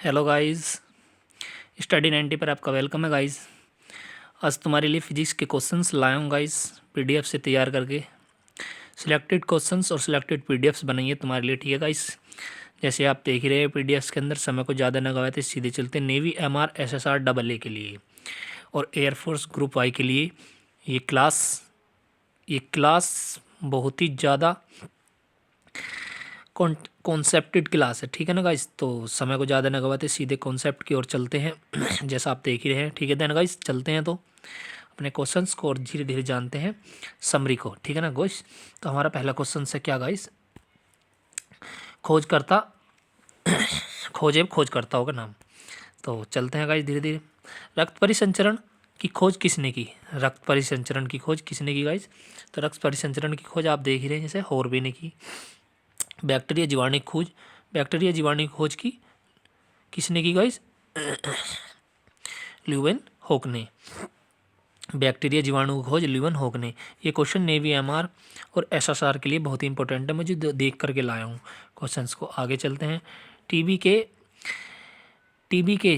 Hello guys, study 90 पर आपका welcome है गाइस। आज तुम्हारे लिए फिजिक्स के क्वेश्चंस लाया हूँ गाइस, पीडीएफ से तैयार करके। सिलेक्टेड क्वेश्चंस और सिलेक्टेड पीडीएफ्स बनाइए तुम्हारे लिए, ठीक है गाइस। जैसे आप देख ही रहे हैं पीडीएफ्स के अंदर समय को ज़्यादा न गवाते सीधे चलते navy MR SSR double A के लिए और एयरफोर्स ग्रुप वाई के लिए। ये क्लास बहुत ही ज़्यादा कॉन्सेप्टेड क्लास है, ठीक है ना गाइस। तो समय को ज़्यादा न गवाते सीधे कॉन्सेप्ट की ओर चलते हैं जैसा आप देख ही रहे हैं, ठीक है ना गाइस। चलते हैं तो अपने क्वेश्चंस को और धीरे धीरे जानते हैं समरी को, ठीक है ना गाइस। तो हमारा पहला क्वेश्चन है क्या गाइस, खोजकर्ता खोजकर्ता होगा नाम। तो चलते हैं गाइस धीरे धीरे। रक्त परिसंचरण की खोज किसने की? रक्त परिसंचरण की खोज किसने की गाइस? तो रक्त परिसंचरण की खोज आप देख ही रहे हैं, जैसे हॉर्वे ने की। बैक्टीरिया जीवाणु की खोज की किसने की गाइस? ल्यूवेन होक ने। बैक्टीरिया जीवाणु की खोज ल्यूवेन होक ने। ये क्वेश्चन नेवी एमआर और एसएसआर के लिए बहुत ही इंपॉर्टेंट है, मुझे देख करके लाया हूँ क्वेश्चंस को। आगे चलते हैं। टीबी के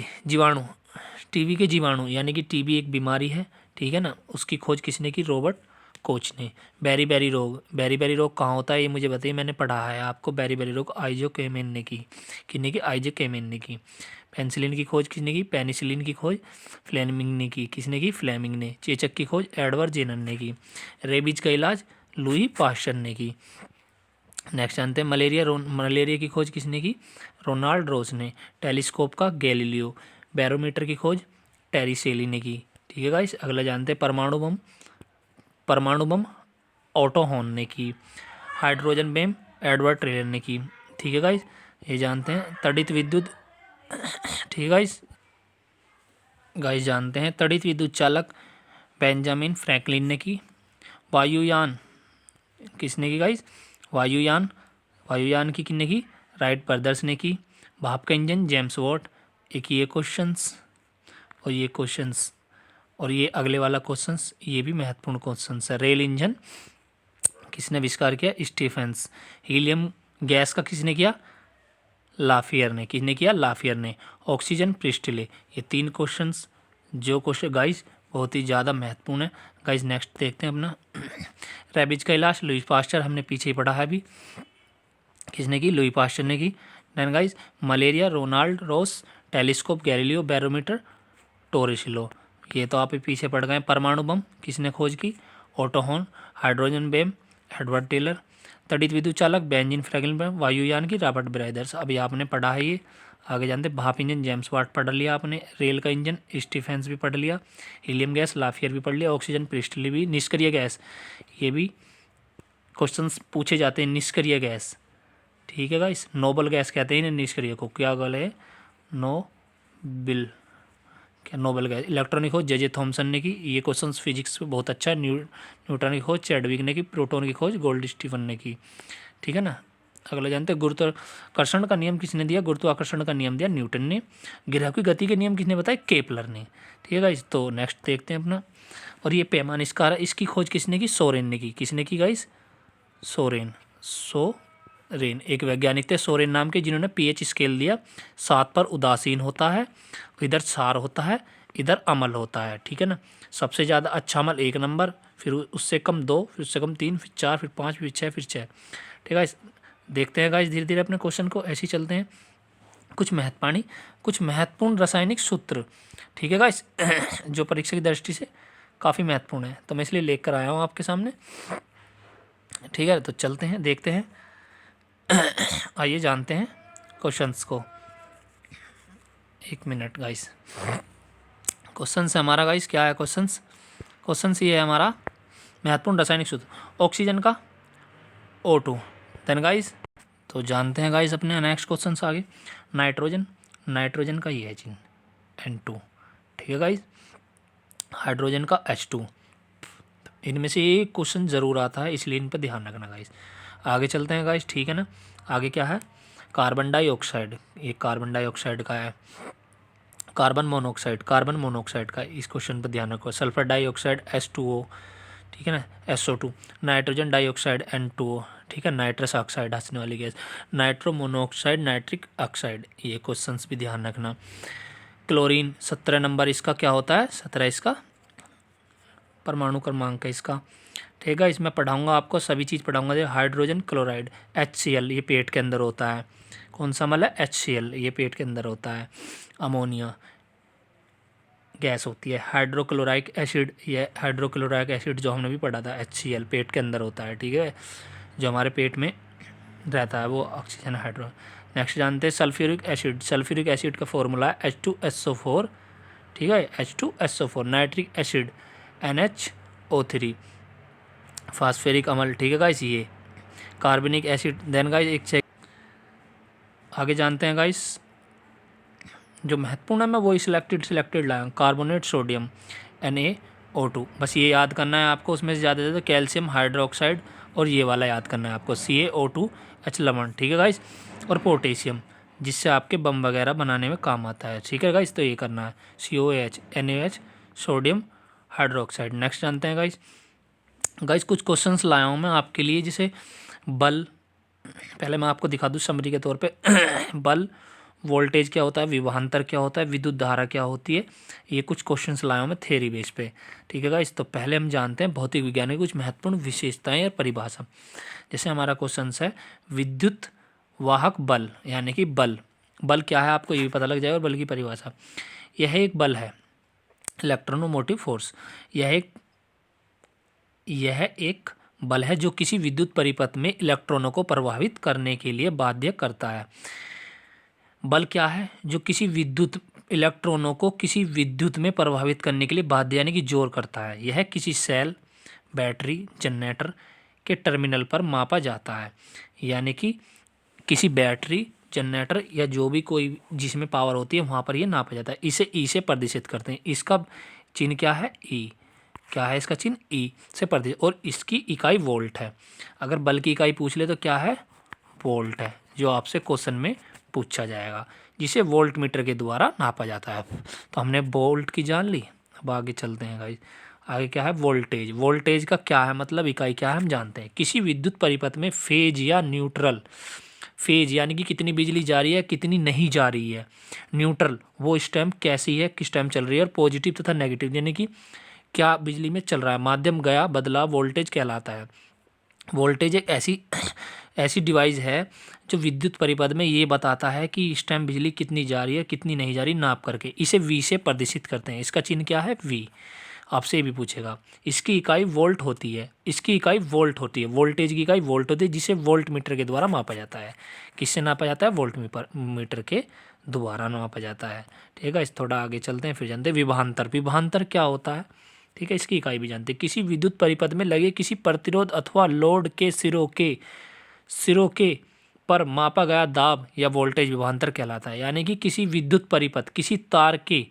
जीवाणु यानी कि टीबी एक बीमारी है, ठीक है ना, उसकी खोज किसने की? रॉबर्ट कोच ने। बेरी बेरी रोग कहाँ होता है ये मुझे बताइए, मैंने पढ़ा है आपको। बेरी रोग आइजो केमेन ने की। किसने की? आइजो केमेन ने की। पेनिसिलिन की खोज किसने की? पेनिसिलिन की खोज फ्लेमिंग ने की। किसने की? फ्लेमिंग ने। चेचक की खोज एडवर्ड जेनर ने की। रेबीज का इलाज लुई पास्चर ने की। नेक्स्ट जानते हैं मलेरिया की खोज किसने की? रोनाल्ड रोज ने। टेलीस्कोप का गैलीलियो। बैरोमीटर की खोज टेरिसेली ने की, ठीक है गाइस। अगला जानते हैं परमाणु बम ऑटो हॉर्न ने की। हाइड्रोजन बम एडवर्ड टेलर ने की, ठीक है गाइस। ये जानते हैं तड़ित विद्युत, ठीक है गाइस जानते हैं तड़ित विद्युत चालक बेंजामिन फ्रैंकलिन ने की। वायुयान किसने की गाइस? वायुयान की किसने की? राइट ब्रदर्स ने की। भाप का इंजन जेम्स वॉट। एक ये क्वेश्चंस और ये अगले वाला क्वेश्चंस, ये भी महत्वपूर्ण क्वेश्चंस है। रेल इंजन किसने आविष्कार किया? स्टीफेंस। हीलियम गैस का किसने किया? लाफियर ने। किसने किया? लाफियर ने। Oxygen Presley. ये तीन क्वेश्चंस जो क्वेश्चन गाइस बहुत ही ज़्यादा महत्वपूर्ण है गाइस। नेक्स्ट देखते हैं अपना। रेबीज का इलाज लुई पास्चर, हमने पीछे ही पढ़ा है अभी। किसने की? लुई पास्चर ने की। Then guys malaria Ronald Ross. Telescope Galileo. Barometer Torricelli. ये तो आप पीछे पढ़ गए। परमाणु बम किसने खोज की? Auto horn. Hydrogen bomb Edward Teller. तड़ित विद्युत चालक बेंजामिन फ्रैंकलिन। वायुयान की रॉबर्ट ब्रादर्स। अभी आपने पढ़ा है ये। आगे जानते भाप इंजन जेम्स वाट पढ़ लिया आपने। रेल का इंजन स्टीफेंस भी पढ़ लिया। हीलियम गैस लाफियर भी पढ़ लिया। ऑक्सीजन प्रिस्टली भी। निष्क्रिय गैस, ये भी क्वेश्चंस पूछे जाते हैं। निष्क्रिय गैस, ठीक है गाइस। नोबल गैस कहते हैं इन्हें निष्क्रिय को। क्या गल है? Noble gas. इलेक्ट्रॉनिक खोज जे थॉमसन ने की। ये क्वेश्चन फिजिक्स में बहुत अच्छा है। न्यूटन की खोज चैडविक ने की। प्रोटॉन की खोज गोल्ड स्टीफन ने की, ठीक है ना। अगला जानते हैं गुरुत्वाकर्षण का नियम किसने दिया? गुरुत्वाकर्षण का नियम दिया न्यूटन ने। ग्रह की गति के नियम किसने बताया? केपलर ने, ठीक है गाइस। तो नेक्स्ट देखते हैं अपना। और ये पैमानिस्कार है, इसकी खोज किसने की? सोरेन ने की। किसने की गाइस? सोरेन एक वैज्ञानिक थे सोरेन नाम के, जिन्होंने पीएच स्केल दिया। 7 पर उदासीन होता है, इधर सार होता है, इधर अमल होता है, ठीक है ना। सबसे ज़्यादा अच्छा अमल 1 नंबर, फिर उससे कम 2, फिर उससे कम 3, फिर 4, फिर 5, फिर 6, फिर 6, ठीक है गाइस। देखते हैं गाइस धीरे धीरे अपने क्वेश्चन को, ऐसे ही चलते हैं। कुछ महत्वपूर्ण रासायनिक सूत्र, ठीक है गाइस जो परीक्षा की दृष्टि से काफ़ी महत्वपूर्ण है, तो मैं इसलिए लेकर आया हूँ आपके सामने, ठीक है। तो चलते हैं, देखते हैं। आइए जानते हैं क्वेश्चंस को। 1 मिनट गाइस। क्वेश्चन है हमारा गाइस, क्या है क्वेश्चन ये है हमारा। महत्वपूर्ण रासायनिक सूत्र ऑक्सीजन का O2। देन गाइस तो जानते हैं गाइस अपने नेक्स्ट क्वेश्चन आगे। नाइट्रोजन का ये है N2, ठीक है गाइस। हाइड्रोजन का H2। इनमें से एक क्वेश्चन ज़रूर आता है, इसलिए इन पर ध्यान रखना गाइस। आगे चलते हैं गाइस, ठीक है ना। आगे क्या है? Carbon dioxide. ये कार्बन डाइऑक्साइड का है। कार्बन मोनोऑक्साइड का, इस क्वेश्चन पर ध्यान रखो। सल्फर डाइऑक्साइड H2O, ठीक है ना, SO2, नाइट्रोजन डाइऑक्साइड N2O, ठीक है, नाइट्रस ऑक्साइड हंसने वाली gas, nitro monoxide, nitric oxide, ये क्वेश्चंस भी ध्यान रखना। क्लोरीन 17 नंबर इसका क्या होता है, 17 इसका परमाणु क्रमांक है इसका, ठीक है। इसमें पढ़ाऊंगा आपको, सभी चीज़ पढ़ाऊंगा। जो हाइड्रोजन क्लोराइड HCl, ये पेट के अंदर होता है। कौन सा अम्ल है, HCl, ये पेट के अंदर होता है। अमोनिया गैस होती है। हाइड्रोक्लोराइक एसिड, ये हाइड्रोक्लोराइक एसिड जो हमने भी पढ़ा था, HCl पेट के अंदर होता है, ठीक है, जो हमारे पेट में रहता है वो ऑक्सीजन हाइड्रो। नेक्स्ट जानते हैं सल्फ्यूरिक एसिड। सल्फ्यूरिक एसिड का फॉर्मूला है H2SO4, ठीक है, H2SO4। Nitric acid NHO3। फास्फेरिक अम्ल, ठीक है गाइस, ये कार्बनिक एसिड। देन गाइस एक चेक आगे जानते हैं गाइस, जो महत्वपूर्ण है मैं वही सिलेक्टेड लाया। कार्बोनेट सोडियम NaO2, बस ये याद करना है आपको। उसमें से ज़्यादा कैल्शियम हाइड्रोक्साइड और ये वाला याद करना है आपको, CaO2H लवण, ठीक है गाइस। और पोटेशियम, जिससे आपके बम वगैरह बनाने में काम आता है, ठीक है गाइस। तो ये करना है COH NaOH sodium hydroxide. Next जानते हैं गाइस कुछ क्वेश्चंस लाया हूँ मैं आपके लिए, जिसे बल, पहले मैं आपको दिखा दूँ समरी के तौर पे बल, वोल्टेज क्या होता है, विभवांतर क्या होता है, विद्युत धारा क्या होती है, ये कुछ क्वेश्चंस लाया हूँ मैं थ्योरी बेस पे, ठीक है गाइस। तो पहले हम जानते हैं भौतिक विज्ञान की कुछ महत्वपूर्ण विशेषताएं और परिभाषा। जैसे हमारा क्वेश्चन है विद्युत वाहक बल, यानी कि बल, बल क्या है आपको ये भी पता लग जाएगा। बल की परिभाषा, यह एक बल है, इलेक्ट्रोमोटिव फोर्स, यह एक बल है जो किसी विद्युत परिपथ में इलेक्ट्रॉनों को प्रभावित करने के लिए बाध्य करता है। बल क्या है, जो किसी विद्युत इलेक्ट्रॉनों को किसी विद्युत में प्रभावित करने के लिए बाध्य यानी कि जोर करता है। यह किसी सेल, बैटरी, जनरेटर के टर्मिनल पर मापा जाता है, यानी कि किसी बैटरी, जनरेटर या जो भी कोई जिसमें पावर होती है वहाँ पर यह नापा जाता है। इसे ई से प्रदर्शित करते हैं। इसका चिन्ह क्या है, ई, क्या है इसका चिन्ह, ई से प्रदर्शित, और इसकी इकाई वोल्ट है। अगर बल की इकाई पूछ ले तो क्या है, वोल्ट है, जो आपसे क्वेश्चन में पूछा जाएगा, जिसे वोल्ट मीटर के द्वारा नापा जाता है। तो हमने वोल्ट की जान ली। अब आगे चलते हैं गाइस। आगे क्या है, वोल्टेज। वोल्टेज का क्या है मतलब, इकाई क्या है हम जानते हैं। किसी विद्युत परिपथ में फेज या न्यूट्रल, फेज यानी कि कितनी बिजली जा रही है कितनी नहीं जा रही है, न्यूट्रल वो इस टाइम कैसी है, किस टाइम चल रही है, और पॉजिटिव तथा नेगेटिव यानी कि क्या बिजली में चल रहा है, माध्यम गया बदला, वोल्टेज कहलाता है। वोल्टेज एक ऐसी डिवाइस है जो विद्युत परिपथ में ये बताता है कि इस टाइम बिजली कितनी जा रही है कितनी नहीं जा रही, नाप करके इसे V से प्रदर्शित करते हैं। इसका चिन्ह क्या है, V। आपसे ये भी पूछेगा। इसकी इकाई वोल्ट होती है, इसकी इकाई वोल्ट होती है, वोल्टेज की इकाई वोल्ट होती है, जिसे वोल्ट मीटर के द्वारा मापा जाता है। किससे नापा जाता है, वोल्ट मीटर के द्वारा नापा जाता है, ठीक है। इस थोड़ा आगे चलते हैं, फिर जानते हैं विभवांतर। विभवांतर क्या होता है, ठीक है, इसकी इकाई भी जानते हैं। किसी विद्युत परिपथ में लगे किसी प्रतिरोध अथवा लोड के सिरों के पर मापा गया दाब या वोल्टेज विभवांतर कहलाता है। यानी कि किसी विद्युत परिपथ, किसी तार के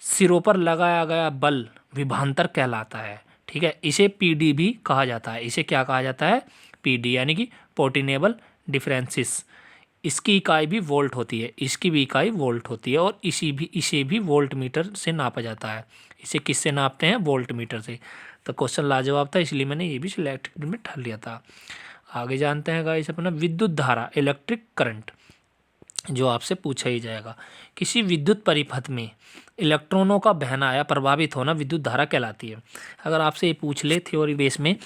सिरों पर लगाया गया बल विभवांतर कहलाता है, ठीक है। इसे PD भी कहा जाता है। इसे क्या कहा जाता है, PD, यानी कि पोर्टेबल डिफरेंसेस। इसकी इकाई भी वोल्ट होती है, इसकी भी इकाई वोल्ट होती है, और इसे भी वोल्ट मीटर से नापा जाता है। इसे किससे नापते हैं, वोल्ट मीटर से। तो क्वेश्चन लाजवाब था, इसलिए मैंने ये भी सिलेक्ट में ठाल लिया था। आगे जानते हैं गाइस अपना विद्युत धारा, इलेक्ट्रिक करंट, जो आपसे पूछा ही जाएगा। किसी विद्युत परिपथ में इलेक्ट्रॉनों का बहना या प्रभावित होना विद्युत धारा कहलाती है। अगर आपसे ये पूछ ले थ्योरी बेस में,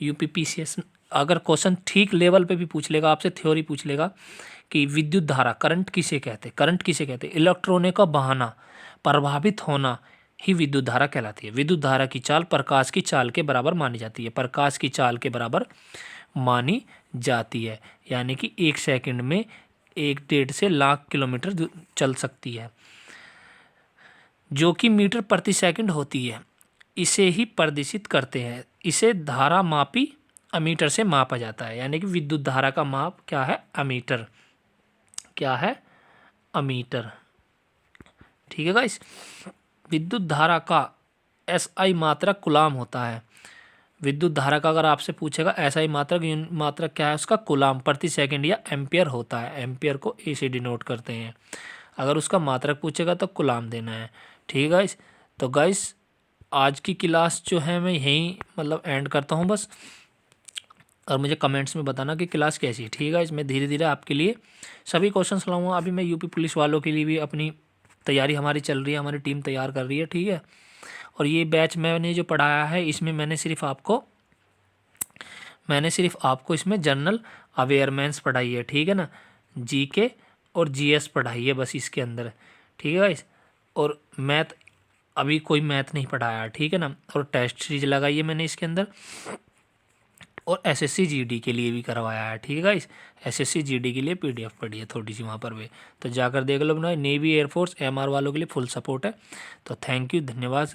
UPPCS अगर क्वेश्चन ठीक लेवल पे भी पूछ लेगा, आपसे थ्योरी पूछ लेगा कि विद्युत धारा, करंट किसे कहते हैं, करंट किसे कहते हैं, इलेक्ट्रॉनों का बहाना, प्रभावित होना ही विद्युत धारा कहलाती है। विद्युत धारा की चाल प्रकाश की चाल के बराबर मानी जाती है, प्रकाश की चाल के बराबर मानी जाती है। यानी कि 1 सेकंड में 1.5 से लाख किलोमीटर चल सकती है, जो कि मीटर प्रति सेकंड होती है। इसे ही प्रदर्शित करते हैं। इसे धारा मापी अमीटर से मापा जाता है। यानी कि विद्युत धारा का माप क्या है, अमीटर, क्या है, अमीटर, ठीक है गाइस। विद्युत धारा का SI मात्रक कूलाम होता है। विद्युत धारा का अगर आपसे पूछेगा SI मात्रक क्या है उसका, कूलाम प्रति सेकंड या एम्पियर होता है। एम्पियर को A से डिनोट करते हैं। अगर उसका मात्रक पूछेगा तो कूलाम देना है, ठीक है गाइस। तो गाइस आज की क्लास जो है मैं यहीं मतलब एंड करता हूँ बस। और मुझे कमेंट्स में बताना कि क्लास कैसी है, ठीक है। इसमें धीरे धीरे आपके लिए सभी क्वेश्चंस लाऊंगा। अभी मैं यूपी पुलिस वालों के लिए भी अपनी तैयारी हमारी चल रही है, हमारी टीम तैयार कर रही है, ठीक है। और ये बैच मैंने जो पढ़ाया है इसमें मैंने सिर्फ आपको इसमें जनरल अवेयरनेस पढ़ाई है, ठीक है ना। जीके और जीएस पढ़ाई है बस इसके अंदर, ठीक है गाइस। और मैथ अभी कोई मैथ नहीं पढ़ाया, ठीक है ना। और टेस्ट सीरीज लगाई है मैंने इसके अंदर। और एसएससी जीडी के लिए भी करवाया है, ठीक है गाइस। एसएससी जीडी के लिए पीडीएफ पड़ी है थोड़ी सी वहाँ पर भी, तो जाकर देख लो। ना नेवी एयरफोर्स एमआर वालों के लिए फुल सपोर्ट है। तो थैंक यू, धन्यवाद।